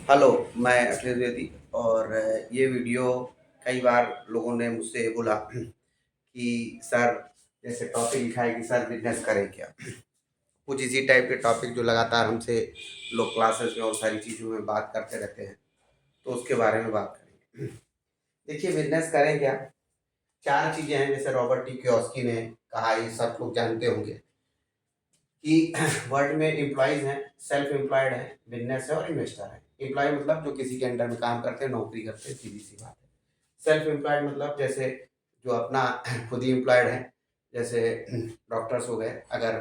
Hello, मैं अखिलेश द्विवेदी और ये वीडियो कई बार लोगों ने मुझसे ये बोला कि सर जैसे टॉपिक लिखा है कि सर बिज़नेस करें क्या? कुछ इसी टाइप के टॉपिक जो लगातार हमसे लोग क्लासेस में और सारी चीज़ों में बात करते रहते हैं, तो उसके बारे में बात करेंगे। देखिए बिज़नेस करें क्या? 4 चीज़ें हैं जैसे रॉबर्ट टी कियोसाकी ने कहा, ये सब लोग जानते होंगे कि वर्ल्ड में एम्प्लॉइज़ हैं, सेल्फ एम्प्लॉयड हैं, बिज़नेस है और इन्वेस्टर है। एम्प्लॉयी मतलब जो किसी के अंडर में काम करते हैं, नौकरी करते हैं, सीधी-सी बात है। सेल्फ एम्प्लॉयड मतलब जैसे जो अपना खुद ही एम्प्लॉयड हैं, जैसे डॉक्टर्स हो गए, अगर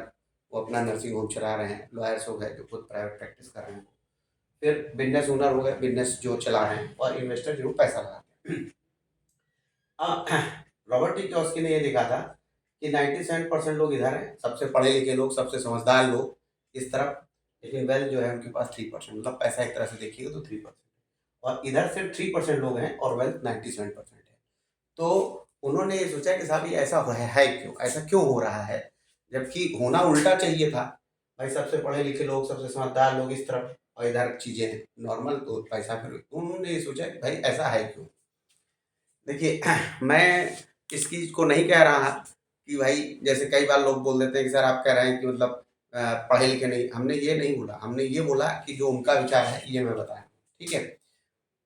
वो अपना नर्सिंग होम चला रहे हैं, लॉयर्स हो गए जो खुद प्राइवेट प्रैक्टिस कर रहे हैं। फिर बिज़नेस ओनर हो गए, बिज़नेस जो चला रहे हैं, और इन्वेस्टर जो पैसा लगाते हैं। रॉबर्ट टी कियोसाकी ने ये देखा था कि 97% लोग इधर हैं, सबसे पढ़े लिखे लोग, सबसे समझदार लोग इस तरफ, लेकिन वेल्थ जो है उनके पास 3%, मतलब पैसा एक तरह से देखिएगा तो 3%, और इधर सिर्फ 3% लोग हैं और वेल्थ 97% है। तो उन्होंने ये सोचा कि साहब ये ऐसा है क्यों, ऐसा क्यों हो रहा है, जबकि होना उल्टा चाहिए था। भाई सबसे पढ़े लिखे लोग, सबसे समझदार लोग इस तरफ, और इधर चीज़ें नॉर्मल, तो पैसा फिर उन्होंने ये सोचा कि भाई ऐसा है क्यों। देखिए मैं इस चीज़ को नहीं कह रहा कि भाई जैसे कई बार लोग बोल देते हैं कि सर आप कह रहे हैं कि मतलब पढ़े लिखे नहीं, हमने ये नहीं बोला, हमने ये बोला कि जो उनका विचार है ये मैं बताया, ठीक है।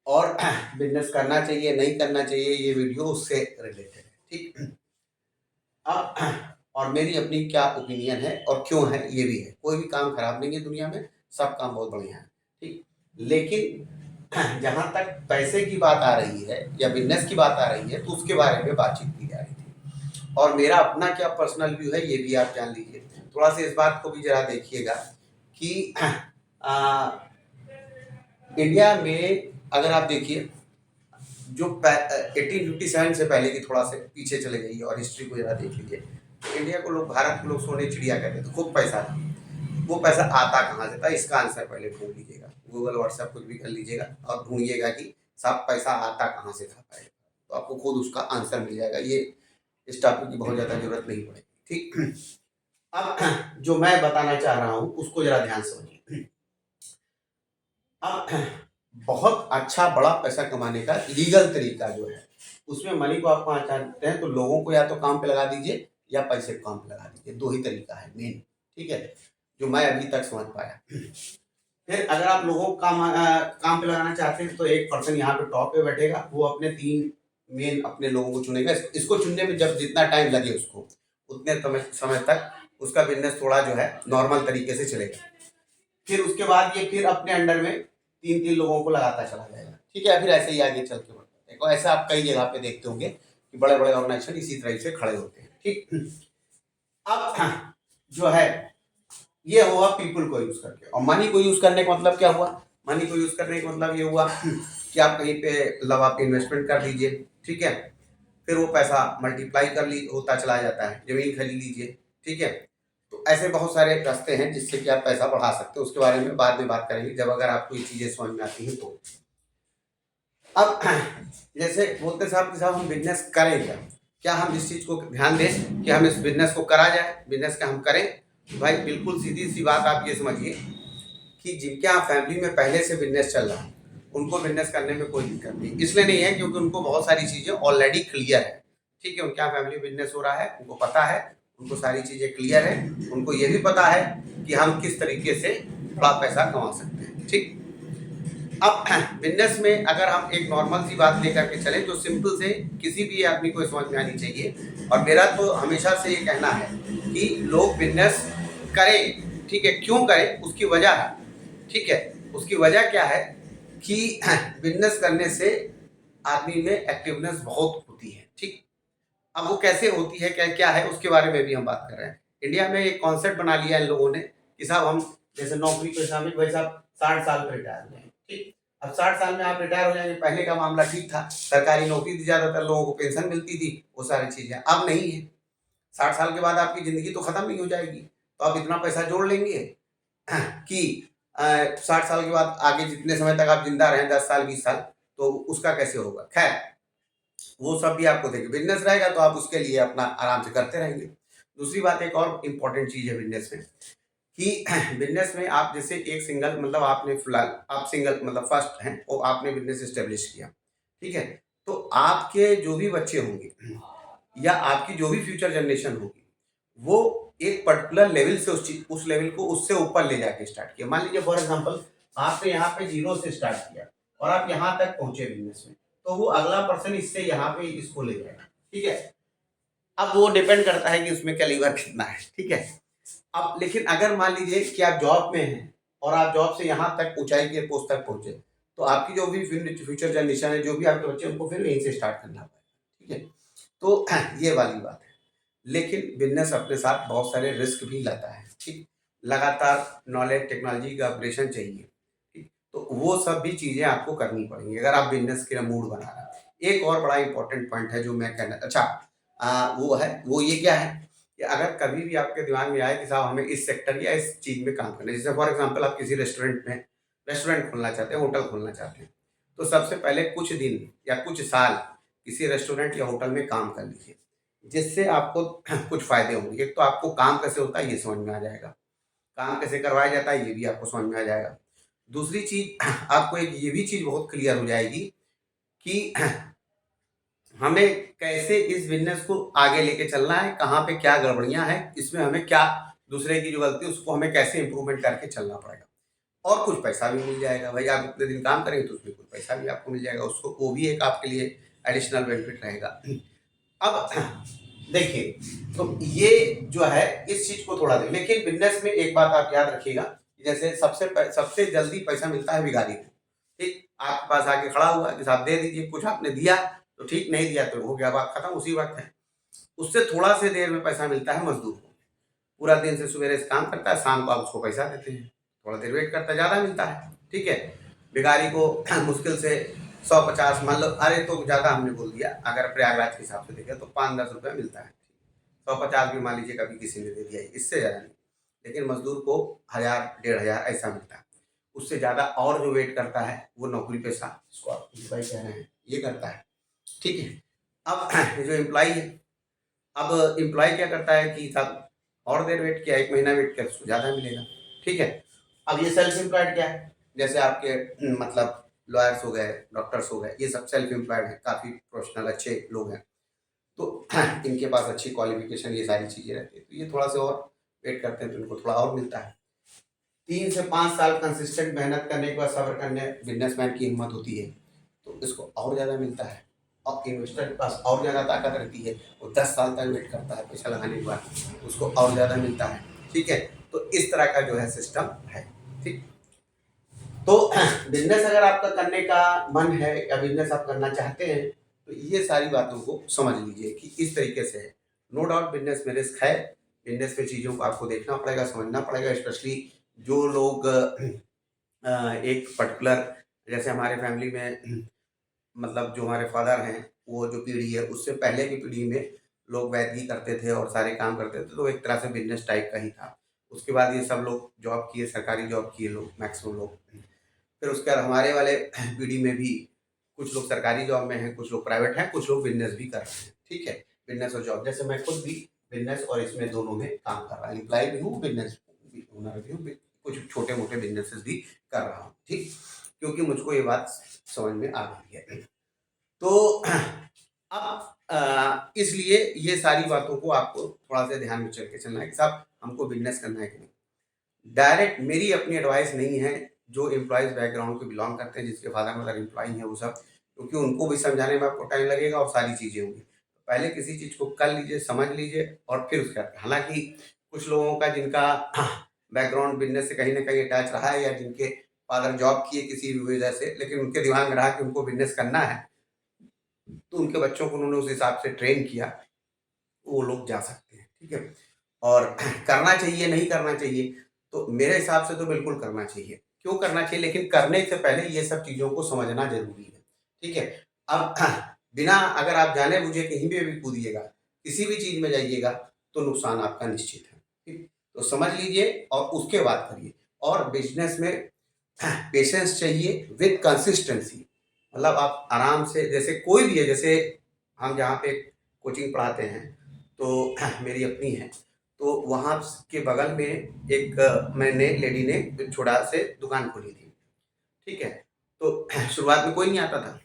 और बिजनेस करना चाहिए नहीं करना चाहिए, ये वीडियो उससे रिलेटेड है, ठीक। अब और मेरी अपनी क्या ओपिनियन है और क्यों है ये भी है। कोई भी काम खराब नहीं है दुनिया में, सब काम बहुत बढ़िया है, ठीक। लेकिन जहाँ तक पैसे की बात आ रही है या बिजनेस की बात आ रही है, तो उसके बारे में बातचीत की जा रही थी, और मेरा अपना क्या पर्सनल व्यू है ये भी आप जान लीजिए। थोड़ा सा इस बात को भी जरा देखिएगा कि इंडिया में अगर आप देखिए, जो 1857 से पहले की थोड़ा से पीछे चले जाइए और हिस्ट्री को जरा देख लीजिए, तो इंडिया को लोग, भारत के लोग सोने चिड़िया कहते थे, खूब पैसा था। वो पैसा आता कहाँ से था, इसका आंसर पहले ढूंढ लीजिएगा, गूगल व्हाट्सएप कुछ भी कर लीजिएगा और ढूंढिएगा कि साहब पैसा आता कहाँ से था पहले, तो आपको खुद उसका आंसर मिल जाएगा। ये इस टॉपिक की बहुत ज़्यादा जरूरत नहीं पड़ेगी, ठीक। अब जो मैं बताना चाह रहा हूँ उसको जरा ध्यान से समझिए। अब बहुत अच्छा बड़ा पैसा कमाने का लीगल तरीका जो है, उसमें मनी को आप कहाँ चाहते हैं, तो लोगों को या तो काम पे लगा दीजिए या पैसे को काम पे लगा दीजिए, दो ही तरीका है मेन, ठीक है, जो मैं अभी तक समझ पाया। फिर अगर आप लोगों को काम पे लगाना चाहते हैं, तो एक पर्सन यहाँ पे टॉप पे बैठेगा, वो अपने 3 मेन अपने लोगों को चुनेगा। इसको चुनने में जब जितना टाइम लगे उसको, उतने समय तक उसका बिजनेस थोड़ा जो है नॉर्मल तरीके से चलेगा। फिर उसके बाद ये फिर अपने अंडर में 3-3 लोगों को लगाता चला जाएगा, ठीक है। फिर ऐसे ही आगे चल के बढ़ता है। देखो ऐसा आप कई जगह पे देखते होंगे कि बड़े बड़े ऑर्गेनाइजेशन इसी तरह से खड़े होते हैं, ठीक। अब जो है ये हुआ पीपल को यूज करके, और मनी को यूज करने का मतलब क्या हुआ, मनी को यूज करने का मतलब ये हुआ कि आप कहीं पे मतलब आप इन्वेस्टमेंट कर दीजिए, ठीक है। फिर वो पैसा मल्टीप्लाई कर ली होता चला जाता है, जमीन खरीद लीजिए, ठीक है। तो ऐसे बहुत सारे रास्ते हैं जिससे कि आप पैसा बढ़ा सकते हो, उसके बारे में बाद में बात करेंगे जब अगर आपको ये चीज़ें समझ में आती हैं तो। अब जैसे बोलते साहब कि साहब हम बिजनेस करें क्या, क्या हम इस चीज़ को ध्यान दें कि हम इस बिजनेस को करा जाए, बिजनेस का हम करें। भाई बिल्कुल सीधी सी बात आप ये समझिए कि जिनके यहाँ फैमिली में पहले से बिजनेस चल रहा है, उनको बिजनेस करने में कोई दिक्कत नहीं, इसलिए नहीं है क्योंकि उनको बहुत सारी चीज़ें ऑलरेडी क्लियर है, ठीक है। उनके यहाँ फैमिली बिजनेस हो रहा है, उनको पता है, उनको सारी चीज़ें क्लियर है, उनको ये भी पता है कि हम किस तरीके से बड़ा पैसा कमा सकते हैं, ठीक। अब बिजनेस में अगर हम एक नॉर्मल सी बात लेकर के चलें, तो सिंपल से किसी भी आदमी को समझ में आनी चाहिए, और मेरा तो हमेशा से ये कहना है कि लोग बिजनेस करें, ठीक है। क्यों करें उसकी वजह है, ठीक है। उसकी वजह क्या है कि बिजनेस करने से आदमी में एक्टिवनेस बहुत होती है, ठीक। अब वो कैसे होती है, क्या क्या है, उसके बारे में भी हम बात कर रहे हैं। इंडिया में एक कॉन्सेप्ट बना लिया है इन लोगों ने कि साहब हम जैसे नौकरी पे शामिल, भाई साहब 60 साल पे रिटायर हो जाएंगे, ठीक। अब 60 साल में आप रिटायर हो जाएंगे, पहले का मामला ठीक था, सरकारी नौकरी थी, ज्यादातर लोगों को पेंशन मिलती थी, वो सारी चीजें अब नहीं है। 60 साल के बाद आपकी जिंदगी तो खत्म नहीं हो जाएगी, तो आप इतना पैसा जोड़ लेंगे कि 60 साल के बाद आगे जितने समय तक आप जिंदा रहें, 10 साल 20 साल, तो उसका कैसे होगा। खैर वो सब भी आपको देंगे, बिजनेस रहेगा तो आप उसके लिए अपना आराम से करते रहेंगे। दूसरी बात, एक और इम्पोर्टेंट चीज़ है बिजनेस में कि बिजनेस में आप जैसे एक सिंगल मतलब आपने फिलहाल आप सिंगल मतलब फर्स्ट हैं और आपने बिजनेस इस्टेब्लिश किया, ठीक है? तो आपके जो भी बच्चे होंगे या आपकी जो भी फ्यूचर जनरेशन होगी, वो एक पर्टिकुलर लेवल से उस लेवल को उससे ऊपर ले जाके स्टार्ट किया। मान लीजिए फॉर एग्जांपल आपने यहाँ पे जीरो से स्टार्ट किया और आप यहाँ तक पहुंचे बिजनेस में, तो वो अगला पर्सन इससे यहाँ पे इसको ले जाएगा, ठीक है? अब वो डिपेंड करता है कि उसमें कैलिबर कितना है, ठीक है? अब लेकिन अगर मान लीजिए कि आप जॉब में हैं और आप जॉब से यहाँ तक ऊंचाई के पोस्ट तक पहुंचे, तो आपकी जो भी फ्यूचर जनरेशन है, जो भी आपके बच्चे, उनको फिर यहीं से स्टार्ट करना पड़ेगा, ठीक है? तो ये वाली बात है। लेकिन बिजनेस अपने साथ बहुत सारे रिस्क भी लाता है, ठीक? लगातार नॉलेज टेक्नोलॉजी का अपग्रेडेशन चाहिए, ठीक? तो वो सब भी चीज़ें आपको करनी पड़ेंगी अगर आप बिजनेस के मूड बना रहे हैं। एक और बड़ा इंपॉर्टेंट पॉइंट है जो मैं कहना अच्छा वो ये क्या है कि अगर कभी भी आपके दिमाग में आए कि साहब हमें इस सेक्टर या इस चीज़ में काम करना है, जैसे फॉर एग्जांपल आप किसी रेस्टोरेंट में रेस्टोरेंट खोलना चाहते हैं, होटल खोलना चाहते हैं, तो सबसे पहले कुछ दिन या कुछ साल किसी रेस्टोरेंट या होटल में काम कर लीजिए, जिससे आपको कुछ फ़ायदे होंगे। एक तो आपको काम कैसे होता है ये समझ में आ जाएगा, काम कैसे करवाया जाता है ये भी आपको समझ में आ जाएगा। दूसरी चीज़ आपको एक ये भी चीज़ बहुत क्लियर हो जाएगी कि हमें कैसे इस बिज़नेस को आगे लेके चलना है, कहाँ पे क्या गड़बड़ियाँ हैं, इसमें हमें क्या दूसरे की जो गलती है उसको हमें कैसे इम्प्रूवमेंट करके चलना पड़ेगा। और कुछ पैसा भी मिल जाएगा, भाई आप इतने दिन काम करेंगे तो उसमें कुछ पैसा भी आपको मिल जाएगा, उसको वो भी एक आपके लिए एडिशनल बेनिफिट रहेगा। अब देखिए, तो ये जो है इस चीज़ को थोड़ा दें, लेकिन बिज़नेस में एक बात आप याद रखिएगा, जैसे सबसे जल्दी पैसा मिलता है भिखारी को, ठीक? आपके पास आके खड़ा हुआ कि साहब दे दीजिए, कुछ आपने दिया तो ठीक, नहीं दिया तो हो गया बात खत्म, उसी वक़्त है। उससे थोड़ा से देर में पैसा मिलता है मज़दूर को, पूरा दिन से सवेरे से काम करता है, शाम को आप उसको पैसा देते हैं, थोड़ा देर वेट करता है, ज़्यादा मिलता है, ठीक है? भिखारी को मुश्किल से 100-50 मान लो, अरे तो ज़्यादा हमने बोल दिया, अगर प्रयागराज के हिसाब से देखें तो 5-10 रुपये मिलता है, 150 भी मान लीजिए कभी किसी ने दे दिया, इससे ज़्यादा नहीं। लेकिन मज़दूर को 1000 1,500 ऐसा मिलता है। उससे ज़्यादा और जो वेट करता है वो नौकरी पेशा, जिसको आप एम्प्लॉय कह रहे हैं, ये करता है, ठीक है? अब ये जो एम्प्लॉयी है, अब एम्प्लॉयी क्या करता है कि साहब और देर वेट किया, 1 महीना वेट किया तो उसको ज़्यादा मिलेगा, ठीक है? अब ये सेल्फ एम्प्लॉयड क्या है? जैसे आपके मतलब लॉयर्स हो गए, डॉक्टर्स हो गए, ये सब सेल्फ एम्प्लॉयड हैं, काफ़ी प्रोफेशनल अच्छे लोग हैं। तो इनके पास अच्छी क्वालिफ़िकेशन ये सारी चीज़ें रहती हैं, तो ये थोड़ा-सा और वेट करते हैं तो इनको थोड़ा और मिलता है। 3 से 5 साल कंसिस्टेंट मेहनत करने के बाद सब्र करने बिज़नेसमैन की हिम्मत होती है, तो इसको और ज़्यादा मिलता है। और इन्वेस्टर के पास और ज़्यादा ताकत रहती है, वो 10 साल तक वेट करता है पैसा लगाने के बाद, उसको और ज़्यादा मिलता है, ठीक है? तो इस तरह का जो है सिस्टम है, ठीक? तो बिज़नेस अगर आपका करने का मन है या बिज़नेस आप करना चाहते हैं, तो ये सारी बातों को समझ लीजिए कि इस तरीके से है। नो डाउट बिज़नेस में रिस्क है, बिज़नेस में चीज़ों को आपको देखना पड़ेगा, समझना पड़ेगा, स्पेशली जो लोग एक पर्टिकुलर जैसे हमारे फैमिली में मतलब जो हमारे फादर हैं, वो जो पीढ़ी है उससे पहले की पीढ़ी में लोग वैदिकी करते थे और सारे काम करते थे, तो एक तरह से बिज़नेस टाइप का ही था। उसके बाद ये सब लोग जॉब किए, सरकारी जॉब किए लोग, मैक्सिमम लोग। फिर उसके बाद हमारे वाले पीढ़ी में भी कुछ लोग सरकारी जॉब में हैं, कुछ लोग प्राइवेट हैं, कुछ लोग बिज़नेस भी कर रहे हैं, ठीक है? बिज़नेस और जॉब, जैसे मैं खुद भी बिज़नेस और इसमें दोनों में काम कर रहा हूँ, एम्प्लॉयी भी हूँ, बिज़नेस भी ओनर भी हूँ, कुछ छोटे-मोटे बिज़नेसेस भी कर रहा हूँ, ठीक? क्योंकि मुझको ये बात समझ में आ गई है। तो अब इसलिए ये सारी बातों को आपको थोड़ा-सा ध्यान में चल के चलना है कि साहब हमको बिज़नेस करना है कि नहीं। डायरेक्ट मेरी अपनी एडवाइस नहीं है, जो एम्प्लॉइज़ बैकग्राउंड के बिलॉन्ग करते हैं, जिसके फादर-मदर एम्प्लॉयी हैं वो सब, क्योंकि उनको भी समझाने में आपको टाइम लगेगा और सारी चीज़ें होंगी। पहले किसी चीज़ को कर लीजिए, समझ लीजिए और फिर उसके बाद हालाँकि कुछ लोगों का जिनका बैकग्राउंड बिज़नेस से कहीं न कहीं अटैच रहा है या जिनके फादर जॉब किए किसी भी वजह से, लेकिन उनके दिमाग में रहा कि उनको बिज़नेस करना है, तो उनके बच्चों को उन्होंने उस हिसाब से ट्रेन किया, वो लोग जा सकते हैं, ठीक है? और करना चाहिए, नहीं करना चाहिए, तो मेरे हिसाब से तो बिल्कुल करना चाहिए। क्यों करना चाहिए? लेकिन करने से पहले ये सब चीज़ों को समझना ज़रूरी है, ठीक है? अब बिना अगर आप जाने-बूझे कहीं पे भी कूदिएगा, किसी भी चीज़ में जाइएगा, तो नुकसान आपका निश्चित है, ठीक? तो समझ लीजिए और उसके बाद करिए। और बिज़नेस में पेशेंस चाहिए विद कंसिस्टेंसी, मतलब आप आराम से जैसे कोई भी है, जैसे हम जहाँ पे कोचिंग पढ़ाते हैं, तो मेरी अपनी है, तो वहाँ के बगल में एक मैंने लेडी ने छोटा से दुकान खोली थी, ठीक है? तो शुरुआत में कोई नहीं आता था,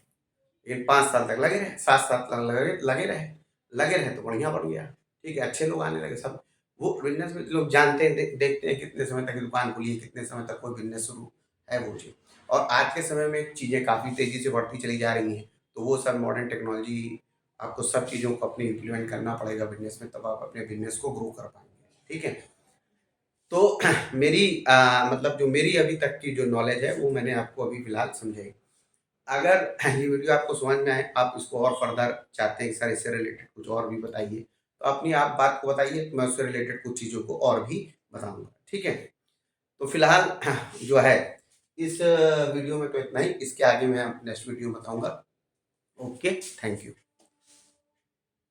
लेकिन 5 साल तक लगे रहे, 7 साल तक लगे रहे तो बढ़िया बन गया, ठीक है? अच्छे लोग आने लगे सब। वो बिज़नेस में लोग जानते हैं, देखते हैं कितने समय तक दुकान खुली है, कितने समय तक कोई बिज़नेस शुरू है वो चीज़। और आज के समय में चीज़ें काफ़ी तेज़ी से बढ़ती चली जा रही हैं, तो वो सब मॉडर्न टेक्नोलॉजी आपको सब चीज़ों को अपनी इम्प्लीमेंट करना पड़ेगा बिज़नेस में, तब आप अपने बिज़नेस को ग्रो कर पाएँगे, ठीक है? तो मेरी मतलब जो मेरी अभी तक की जो नॉलेज है वो मैंने आपको अभी फ़िलहाल समझाई। अगर ये वीडियो आपको समझ में आए, आप इसको और फर्दर चाहते हैं कि सर इससे रिलेटेड कुछ और भी बताइए, तो अपनी आप बात को बताइए, तो मैं उससे रिलेटेड कुछ चीज़ों को और भी बताऊँगा, ठीक है? तो फिलहाल जो है इस वीडियो में तो इतना ही, इसके आगे मैं नेक्स्ट वीडियो में बताऊँगा। Okay, thank you.